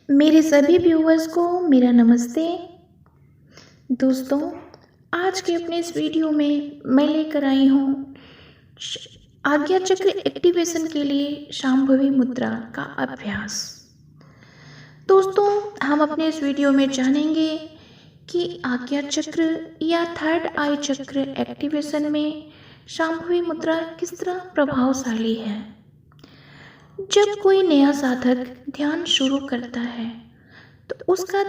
मेरे सभी व्यूअर्स को मेरा नमस्ते। दोस्तों, आज के अपने इस वीडियो में मैं लेकर आई हूँ आज्ञा चक्र एक्टिवेशन के लिए शांभवी मुद्रा का अभ्यास। दोस्तों, हम अपने इस वीडियो में जानेंगे कि आज्ञा चक्र या थर्ड आई चक्र एक्टिवेशन में शांभवी मुद्रा किस तरह प्रभावशाली है। जब कोई नया साधक ध्यान शुरू करता है तो उसका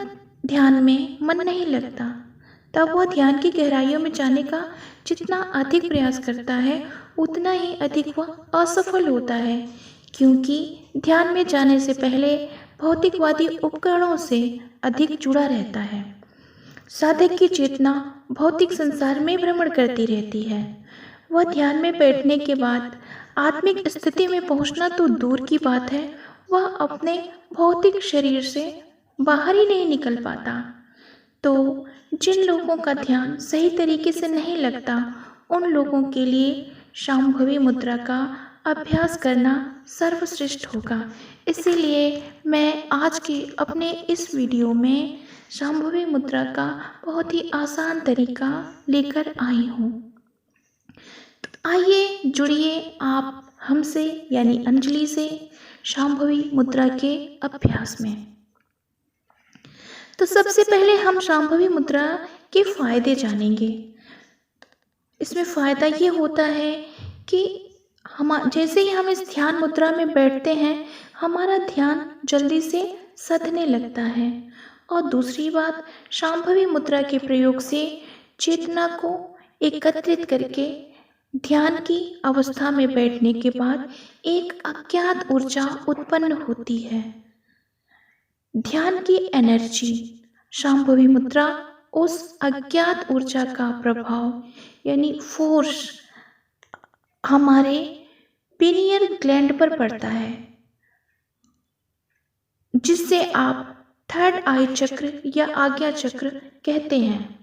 ध्यान में मन नहीं लगता। तब वह ध्यान की गहराइयों में जाने का जितना अधिक प्रयास करता है उतना ही अधिक वह असफल होता है, क्योंकि ध्यान में जाने से पहले भौतिकवादी उपकरणों से अधिक जुड़ा रहता है। साधक की चेतना भौतिक संसार में भ्रमण करती रहती है। वह ध्यान में बैठने के बाद आत्मिक स्थिति में पहुंचना तो दूर की बात है, वह अपने भौतिक शरीर से बाहर ही नहीं निकल पाता। तो जिन लोगों का ध्यान सही तरीके से नहीं लगता, उन लोगों के लिए शांभवी मुद्रा का अभ्यास करना सर्वश्रेष्ठ होगा। इसीलिए मैं आज के अपने इस वीडियो में शांभवी मुद्रा का बहुत ही आसान तरीका लेकर आई हूँ। तो आइए जुड़िए आप हमसे यानी अंजलि से शांभवी मुद्रा के अभ्यास में। तो सबसे पहले हम शांभवी मुद्रा के फायदे जानेंगे। इसमें फ़ायदा ये होता है कि जैसे ही हम इस ध्यान मुद्रा में बैठते हैं, हमारा ध्यान जल्दी से सधने लगता है। और दूसरी बात, शांभवी मुद्रा के प्रयोग से चेतना को एकत्रित करके ध्यान की अवस्था में बैठने के बाद एक अज्ञात ऊर्जा उत्पन्न होती है। ध्यान की एनर्जी, शांभवी मुद्रा उस अज्ञात ऊर्जा का प्रभाव यानी फोर्स हमारे पिनियल ग्लैंड पर पड़ता है, जिससे आप थर्ड आई चक्र या आज्ञा चक्र कहते हैं।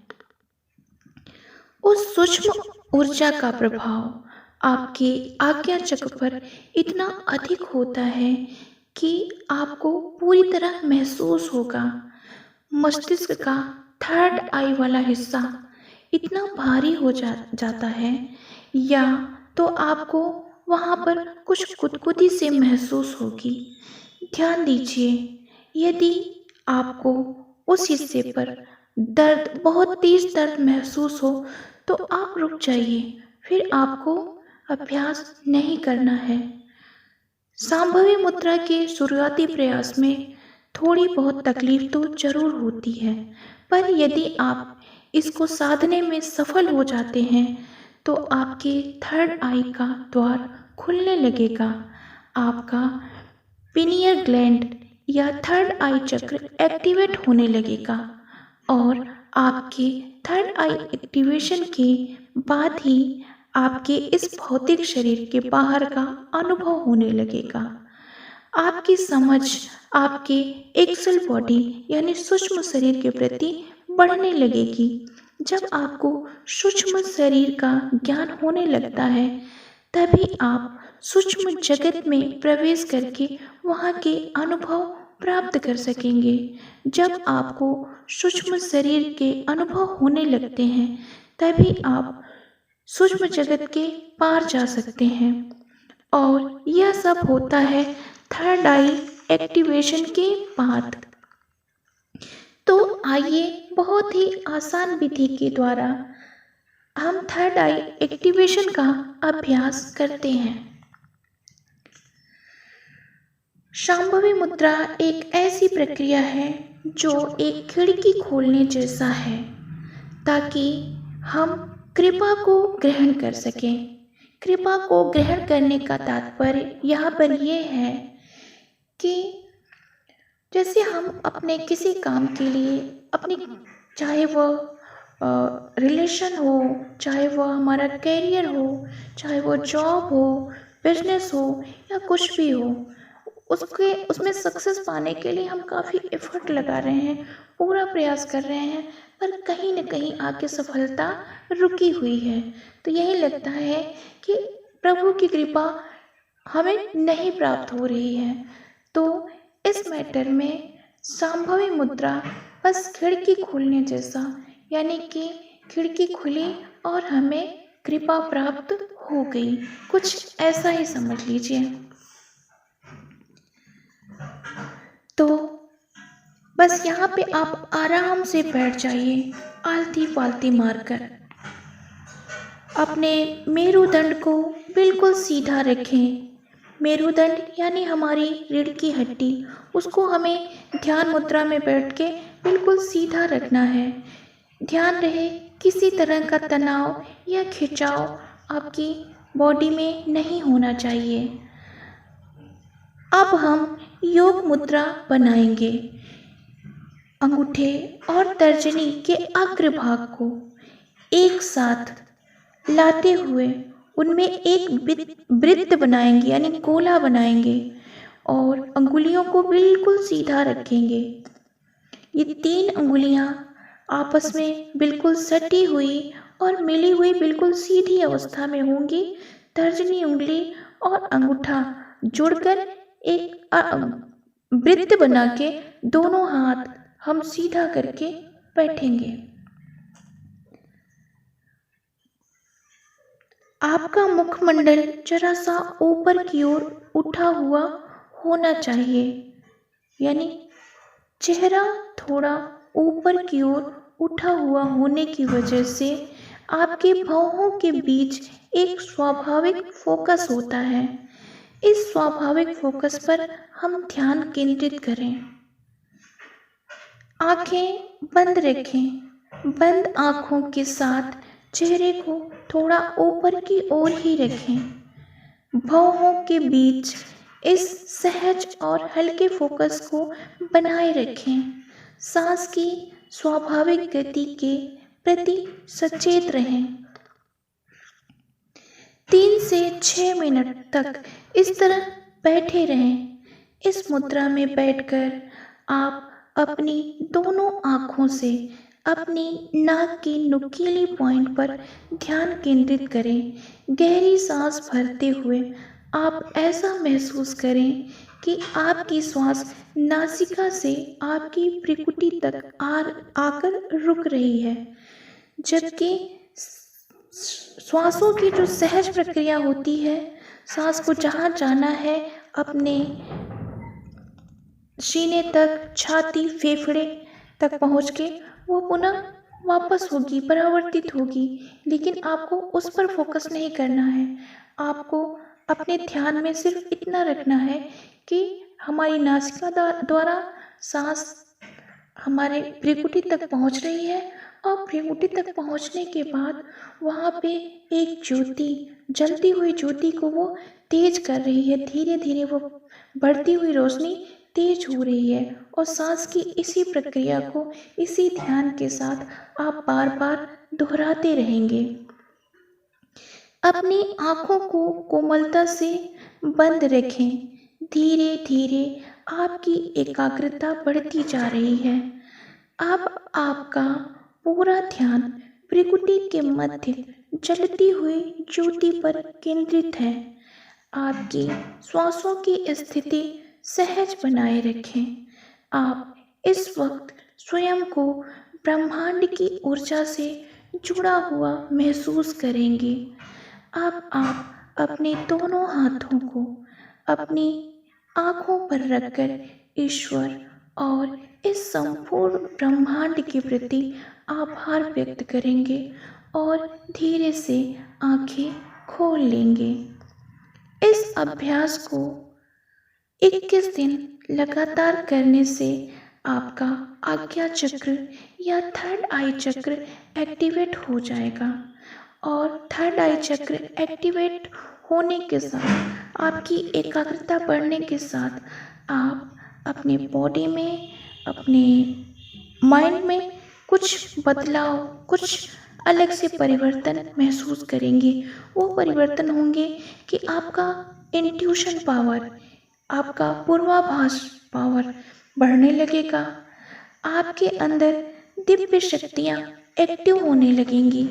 उस सूक्ष्म ऊर्जा का प्रभाव आपके आज्ञा चक्र पर इतना अधिक होता है कि आपको पूरी तरह महसूस होगा। मस्तिष्क का थर्ड आई वाला हिस्सा इतना भारी हो जाता है, या तो आपको वहाँ पर कुछ गुदगुदी से महसूस होगी। ध्यान दीजिए, यदि आपको उस हिस्से पर दर्द, बहुत तेज दर्द महसूस हो तो आप रुक जाइए, फिर आपको अभ्यास नहीं करना है। शांभवी मुद्रा के शुरुआती प्रयास में थोड़ी बहुत तकलीफ तो जरूर होती है, पर यदि आप इसको साधने में सफल हो जाते हैं तो आपके थर्ड आई का द्वार खुलने लगेगा। आपका पिनियल ग्लैंड या थर्ड आई चक्र एक्टिवेट होने लगेगा और आपके थर्ड आई एक्टिवेशन के बाद ही आपके इस भौतिक शरीर के बाहर का अनुभव होने लगेगा। आपकी समझ आपके एक्सल बॉडी यानी सूक्ष्म शरीर के प्रति बढ़ने लगेगी। जब आपको सूक्ष्म शरीर का ज्ञान होने लगता है, तभी आप सूक्ष्म जगत में प्रवेश करके वहाँ के अनुभव प्राप्त कर सकेंगे। जब आपको सूक्ष्म शरीर के अनुभव होने लगते हैं, तभी आप सूक्ष्म जगत के पार जा सकते हैं। और यह सब होता है थर्ड आई एक्टिवेशन के बाद। तो आइए बहुत ही आसान विधि के द्वारा हम थर्ड आई एक्टिवेशन का अभ्यास करते हैं। शांभवी मुद्रा एक ऐसी प्रक्रिया है जो एक खिड़की खोलने जैसा है, ताकि हम कृपा को ग्रहण कर सकें। कृपा को ग्रहण करने का तात्पर्य यहाँ पर यह है कि जैसे हम अपने किसी काम के लिए अपनी, चाहे वह रिलेशन हो, चाहे वह हमारा कैरियर हो, चाहे वो जॉब हो, बिजनेस हो या कुछ भी हो, उसमें सक्सेस पाने के लिए हम काफ़ी एफर्ट लगा रहे हैं, पूरा प्रयास कर रहे हैं, पर कहीं न कहीं आगे सफलता रुकी हुई है। तो यही लगता है कि प्रभु की कृपा हमें नहीं प्राप्त हो रही है। तो इस मैटर में संभवी मुद्रा बस खिड़की खुलने जैसा, यानी कि खिड़की खुली और हमें कृपा प्राप्त हो गई, कुछ ऐसा ही समझ लीजिए। तो बस यहाँ पे आप आराम से बैठ जाइए, आलती पालती मारकर। अपने मेरुदंड को बिल्कुल सीधा रखें। मेरुदंड यानी हमारी रीढ़ की हड्डी, उसको हमें ध्यान मुद्रा में बैठ के बिल्कुल सीधा रखना है। ध्यान रहे किसी तरह का तनाव या खिंचाव आपकी बॉडी में नहीं होना चाहिए। अब हम योग मुद्रा बनाएंगे। अंगूठे और तर्जनी के अग्रभाग को एक साथ लाते हुए उनमें एक वृत्त बनाएंगे, यानी गोला बनाएंगे और अंगुलियों को बिल्कुल सीधा रखेंगे। ये 3 अंगुलियां आपस में बिल्कुल सटी हुई और मिली हुई बिल्कुल सीधी अवस्था में होंगी। तर्जनी उंगली और अंगूठा जुड़कर एक वृत्त बना के दोनों हाथ हम सीधा करके बैठेंगे। आपका मुखमंडल जरा सा ऊपर की ओर उठा हुआ होना चाहिए, यानी चेहरा थोड़ा ऊपर की ओर उठा हुआ होने की वजह से आपके भौहों के बीच एक स्वाभाविक फोकस होता है। इस स्वाभाविक फोकस पर हम ध्यान केंद्रित करें। आंखें बंद रखें। बंद आंखों के साथ चेहरे को थोड़ा ऊपर की ओर ही रखें। भौहों के बीच इस सहज और हल्के फोकस को बनाए रखें। सांस की स्वाभाविक गति के प्रति सचेत रहें। 3 से 6 मिनट तक इस तरह बैठे रहें। इस मुद्रा में बैठकर आप अपनी दोनों आँखों से अपनी नाक की नुकीली पॉइंट पर ध्यान केंद्रित करें। गहरी सांस भरते हुए आप ऐसा महसूस करें कि आपकी श्वास नासिका से आपकी भ्रुकुटी तक आकर रुक रही है, जबकि श्वासों की जो सहज प्रक्रिया होती है, सांस को जहाँ जाना है अपने सीने तक, छाती, फेफड़े तक पहुँच के वो पुनः वापस होगी, परावर्तित होगी। लेकिन आपको उस पर फोकस नहीं करना है। आपको अपने ध्यान में सिर्फ इतना रखना है कि हमारी नासिका द्वारा सांस हमारे भ्रुकुटी तक पहुँच रही है और भ्रुकुटी तक पहुँचने के बाद वहाँ पे एक ज्योति, जलती हुई ज्योति को वो तेज कर रही है। धीरे धीरे वो बढ़ती हुई रोशनी तेज हो रही है और सांस की इसी प्रक्रिया को इसी ध्यान के साथ आप बार बार दोहराते रहेंगे। अपनी आँखों को कोमलता से बंद रखें। धीरे धीरे आपकी एकाग्रता बढ़ती जा रही है। अब आपका पूरा ध्यान भ्रुकुटी के मध्य जलती हुई ज्योति पर केंद्रित है। आपकी श्वासों की स्थिति सहज बनाए रखें। आप इस वक्त स्वयं को ब्रह्मांड की ऊर्जा से जुड़ा हुआ महसूस करेंगे। अब आप अपने दोनों हाथों को अपनी आँखों पर रखकर ईश्वर और इस संपूर्ण ब्रह्मांड के प्रति आभार व्यक्त करेंगे और धीरे से आँखें खोल लेंगे। इस अभ्यास को 21 दिन लगातार करने से आपका आज्ञा चक्र या थर्ड आई चक्र एक्टिवेट हो जाएगा और थर्ड आई चक्र एक्टिवेट होने के साथ आपकी एकाग्रता बढ़ने के साथ आप अपने बॉडी में, अपने माइंड में कुछ बदलाव, कुछ अलग से परिवर्तन महसूस करेंगे। वो परिवर्तन होंगे कि आपका इंट्यूशन पावर, आपका पूर्वाभास पावर बढ़ने लगेगा। आपके अंदर दिव्य शक्तियाँ एक्टिव होने लगेंगी।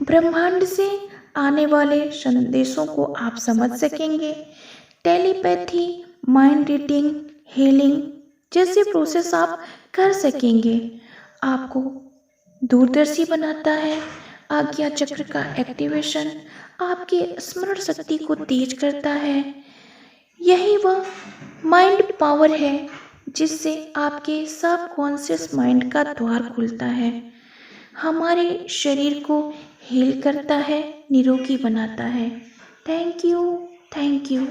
ब्रह्मांड से आने वाले संदेशों को आप समझ सकेंगे। टेलीपैथी, माइंड रीडिंग, हीलिंग जैसे प्रोसेस आप कर सकेंगे। आपको दूरदर्शी बनाता है। आज्ञा चक्र का एक्टिवेशन आपके स्मरण शक्ति को तेज करता है। यही वह माइंड पावर है जिससे आपके सबकॉन्शियस माइंड का द्वार खुलता है, हमारे शरीर को हील करता है, निरोगी बनाता है। Thank you, thank you.